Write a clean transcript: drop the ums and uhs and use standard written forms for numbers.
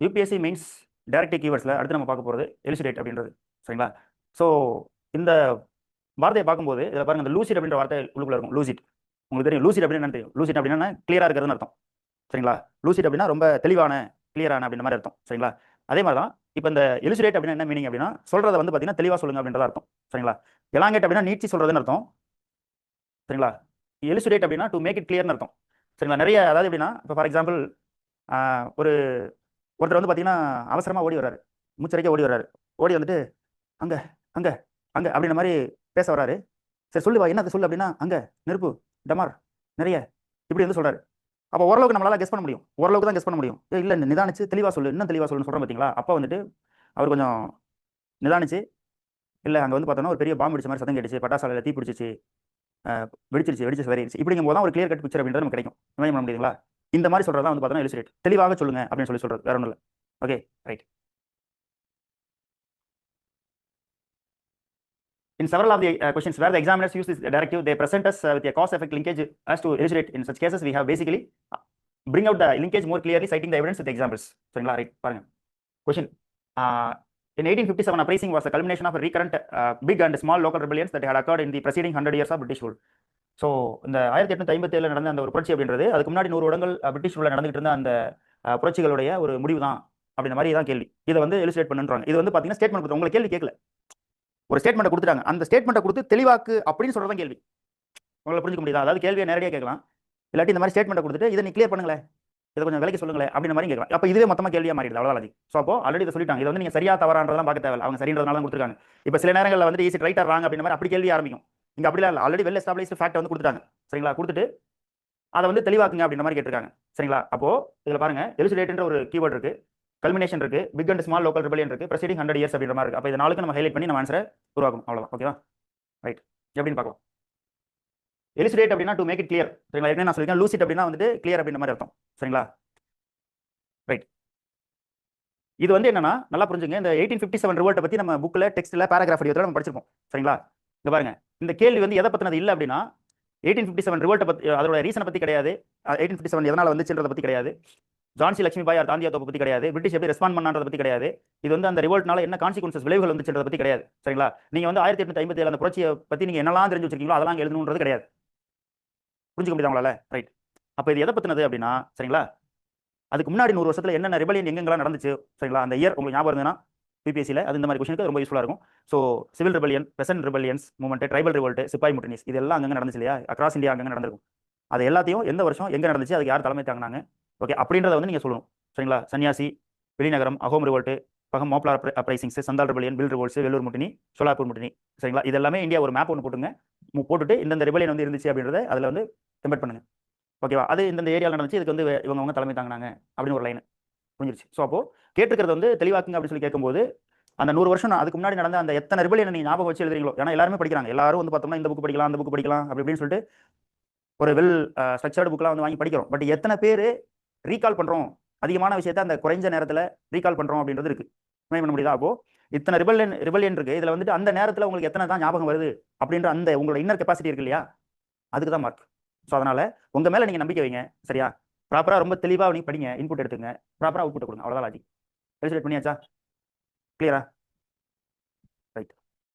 UPSC means direct கீவேர்ட்ஸில் அடுத்து நம்ம பார்க்க போகிறது எலிசிடேட் அப்படின்றது. சரிங்களா? ஸோ இந்த வார்த்தையை பார்க்கும்போது இதில் பாருங்க, இந்த லூசிட் அப்படின்ற வார்த்தை உள்ளுக்குள்ள இருக்கும். லூசிட் உங்களுக்கு தெரியும். லூசிட் அப்படின்னு என்ன தெரியும்? லூசிட் அப்படின்னா கிளியராக இருக்கிறதுன்னு அர்த்தம். சரிங்களா? லூசிட் அப்படின்னா ரொம்ப தெளிவான, கிளியரான அப்படின்ற மாதிரி அர்த்தம். சரிங்களா? அதே மாதிரி தான் இப்போ இந்த எலிசிடேட் அப்படின்னா என்ன மீனிங் அப்படின்னா, சொல்றதை வந்து பார்த்தீங்கன்னா தெளிவாக சொல்லுங்க அப்படின்றத அர்த்தம். சரிங்களா? எலாங்கேட் அப்படின்னா நீட்சி சொல்றதுன்னு அர்த்தம். சரிங்களா? எலிசிடேட் அப்படின்னா டு மேக் இட் கிளியர்னு அர்த்தம். சரிங்களா? நிறைய அதாவது எப்படின்னா, இப்போ ஃபார் எக்ஸாம்பிள் ஒரு ஒருத்தர் வந்து பார்த்தீங்கன்னா அவசரமாக ஓடி வர்றாரு, மூச்சரைக்க ஓடி வர்றாரு. ஓடி வந்துட்டு அங்கே அங்கே அங்கே அப்படின்ற மாதிரி பேச வர்றாரு. சரி சொல்லுவா, என்ன அது சொல்லு அப்படின்னா, அங்கே நெருப்பு, டமார், நிறைய, இப்படி வந்து சொல்றாரு. அப்போ ஓரளவுக்கு நம்மளால கெஸ் பண்ண முடியும். ஓரளவுக்கு தான் கெஸ் பண்ண முடியும். இல்லை நிதானிச்சு தெளிவாக சொல்லு, இன்னும் தெளிவாக சொல்லுன்னு சொல்கிறோம் பார்த்தீங்களா? அப்போ வந்துட்டு அவர் கொஞ்சம் நிதானிச்சு, இல்லை அங்கே வந்து பார்த்தோன்னா ஒரு பெரிய பாம்பு வெடிச்ச மாதிரி சத்தம் கேட்டுச்சு, பட்டாசாலையில் தீ பிடிச்சிச்சு, வெடிச்சு சரிச்சு, இப்படிங்கும் போது தான் ஒரு கிளியர் கட் பிக்சர் அப்படின்றது நமக்கு கிடைக்கும். இமேஜ் பண்ண முடியுங்களா? இந்த மாதிரி சொல்றதா வந்து பார்த்தோன்னா எலிசிடேட். தெளிவாக சொல்லுங்க அப்படின்னு சொல்லி சொல்றது, வேற ஒன்றும் இல்லை. Okay, right. In several of the questions where the examiners use this directive, they present us with a cause-effect linkage as to elucidate. In such cases, we have basically bring out the linkage more clearly, citing the evidence with examples. சரிங்களா? Right, பாருங்க. Question. In 1857, uprising was the culmination of a recurrent big and small local rebellions that had occurred in the preceding 100 years of British rule. So இந்த 1857 நடந்த அந்த ஒரு புரட்சி அப்படின்றது அதுக்கு முன்னாடி 100 வருடங்கள் பிரிட்டிஷ் ரூலில் நடந்துகிட்டு இருந்த அந்த புரட்சிகளுடைய ஒரு முடிவு தான் அப்படின்ற மாதிரி தான் கேள்வி. இதை வந்து எலிசிடேட் பண்ணுறாங்க. இது வந்து பார்த்தீங்கன்னா ஸ்டேட்மெண்ட் கொடுத்து உங்களுக்கு கேள்வி கேட்கல, ஒரு ஸ்டேட்மெண்ட்டை கொடுத்துட்டாங்க. அந்த ஸ்டேட்மெண்ட்டை கொடுத்து தெளிவாக்கு அப்படின்னு சொல்றதான் கேள்வி. உங்களை புரிஞ்சுக்க முடியுதா? அதாவது கேள்வியை நேரடியாக கேட்கலாம், இல்லாட்டி இந்த மாதிரி ஸ்டேட்மெண்ட்டை கொடுத்துட்டு இதை நீ கிளியர் பண்ணுங்களேன், இதை கொஞ்சம் விலைக்கு சொல்லுங்களேன் அப்படின்ற மாதிரி கேட்கலாம். அப்போ இதுவே மொத்தமாக கேள்வியாக மாறிடுது. அவ்வளோதான். ஸோ அப்போ ஆல்ரெடி இதை சொல்லிட்டாங்க. இதை வந்து நீங்கள் சரியா தவறான்றதெல்லாம் பார்க்க தேவை. அவங்க சரின்றதுனால தான் கொடுத்துருக்காங்க. இப்போ சில நேரங்களில் வந்து ஈஸி ரைட் ஆர் ராங் அப்படின்ற மாதிரி அப்படி கேள்வி ஆரம்பிக்கும். இங்கே அப்படிலாம் இல்லை. ஆல்ரெடி வெல் எஸ்டாப்ளிஷ்டு ஃபேக்ட் வந்து கொடுத்துட்டாங்க. சரிங்களா? கொடுத்துட்டு அதை வந்து தெளிவாக்குங்க அப்படின்ற மாதிரி கேட்டிருக்காங்க. சரிங்களா? அப்போ இதில் பாருங்க, எலிசிடேட்ன்ற ஒரு கீவேர்ட் இருக்கு, கல்மினேஷன் இருக்கு, big and small local rebellion இருக்கு, ப்ரெசிடிங் 100 இயர்ஸ் அப்படின்ற மாதிரி இருக்கு. அப்போ இது நாளுக்கு நம்ம ஹைலைட் பண்ணி நம்ம ஆன்சரை உருவாக்கும். அவ்வளோதான். ஓகேவா? ரைட். எப்படின்னு பார்க்கலாம். எலிசிடேட் அப்படின்னா டு மேக் இட் கிளியர். சரிங்களா? ஏற்கனவே நான் சொல்லியிருக்கேன். லூசிட் அப்படின்னா வந்துட்டு கிளியர் அப்படின்ற மாதிரி அர்த்தம். சரிங்களா? ரைட். இது வந்து என்னன்னா நல்லா புரிஞ்சுங்க. இந்த 1857 ரிவோல்ட்டை பற்றி நம்ம புக்கில் டெக்ஸ்ட்டில் பேராகிராஃப் வடிவத்தில் நம்ம படிச்சிருப்போம். சரிங்களா? இங்கே பாருங்க, இந்த கேள்வி வந்து எதை பற்றினது இல்லை அப்படின்னா 1857 ரிவோல்ட்டை பற்றி, அதோட ரீசனை பற்றி கிடையாது. 1857 எதனால் வந்துச்சுன்றதை பற்றி கிடையாது. ஜான்சி லட்சுமிபாய் ஆர் தாந்தியா தோப்பை பற்றி கிடையாது. பிரிட்டிஷ் எப்படி ரெஸ்பாண்ட் பண்ணான்றதை பற்றி கிடையாது. இது வந்து அந்த ரிவோல்ட்னால என்ன கான்சிக்வன்சஸ், விளைவுகள் வந்துச்சுன்றதை பற்றி கிடையாது. சரிங்களா? நீங்கள் வந்து 1857 அந்த புரட்சியை பற்றி நீங்கள் என்னெல்லாம் தெரிஞ்சு வச்சிருக்கீங்களோ அதெல்லாம் எழுதணுன்றது கிடையாது. புரிஞ்சுக்க முடியுதா உங்களால்? ரைட். அப்போ இது எதை பற்றினது அப்படின்னா, சரிங்களா, அதுக்கு முன்னாடி 100 வருஷத்தில் என்னென்ன ரிபெலியன் எங்கெங்கெல்லாம் நடந்துச்சு, சரிங்களா, அந்த இயர் உங்களுக்கு ஞாபகம் இருந்ததுன்னா பிபிஎஸ்சியில் அது இந்த மாதிரி கொஸ்டினுக்கு ரொம்ப யூஸ்ஃபுல்லாக இருக்கும். So civil rebellion, peasant rebellions movement, tribal revolt, சிப்பாய் முட்டினிஸ், இதெல்லாம் அங்கங்கே நடந்துச்சு இல்லையா? அக்ராஸ் இந்தியா அங்கங்கே நடந்திருக்கும். அது எல்லாத்தையும் எந்த வருஷம் எங்கே நடந்துச்சு, அதுக்கு யார் தலைமை தாங்கினாங்க, ஓகே, அப்படின்றத வந்து நீங்கள் சொல்லணும். சரிங்களா? சன்னியாசி, வெளிநகரம், அகோம் ரிவோல்ட், பகம் Moplah uprisings, Santhal rebellion, Bhil revolts, Vellore mutiny, Solapur mutiny. சரிங்களா? இது எல்லாமே இந்தியா ஒரு மேப் ஒன்று போட்டுங்க, போட்டுட்டு இந்த ரிபெலியன் வந்து இருந்துச்சு அப்படின்றத அதில் வந்து எம்பெட் பண்ணுங்க. ஓகேவா? அது இந்த ஏரியாவில் நடந்துச்சு, இதுக்கு வந்து இவங்க தலைமை தாங்கினாங்க அப்படின்னு ஒரு லைன் புரிஞ்சிருச்சு. ஸோ அப்போ கேட்டிருக்கிறது வந்து தெளிவாக்குங்க அப்படின்னு சொல்லி கேட்கும்போது அந்த 100 வருஷம் அதுக்கு முன்னாடி நடந்த அந்த எத்தனை ரிபெலியன் நீங்கள் ஞாபகம் வச்சு எழுதுறீங்களோ, ஏன்னா எல்லாருமே படிக்கிறாங்க, எல்லாரும் வந்து பார்த்தோம்னா இந்த புக் படிக்கலாம், அந்த புக் படிக்கலாம் அப்படின்னு சொல்லிட்டு ஒரு வெல் ஸ்ட்ரக்சர்டு புக்கெலாம் வந்து வாங்கி படிக்கிறோம். பட் எத்தனை பேர் ரீகால் பண்ணுறோம், அதிகமான விஷயத்தை அந்த குறைஞ்ச நேரத்தில் ரீகால் பண்ணுறோம் அப்படின்றது இருக்கு. பண்ண முடியுதா? அப்போ இத்தனை ரிபெலியன் இருக்கு, இதில் வந்துட்டு அந்த நேரத்தில் உங்களுக்கு எத்தனை தான் ஞாபகம் வருது அப்படின்ற அந்த உங்களோட இன்னர் கெப்பாசிட்டி இருக்கு இல்லையா, அதுக்கு தான் மார்க். ஸோ அதனால உங்க மேலே நீங்கள் நம்பிக்கை வைங்க. சரியா? ப்ராப்பராக ரொம்ப தெளிவாக நீங்கள் படிங்க, இன்புட் எடுத்துங்க, ப்ராப்பராக அவுட்புட் கொடுங்க. அவ்வளோதான் லாஜிக். எலிசிடேட் பண்ணியாச்சா? கிளியரா?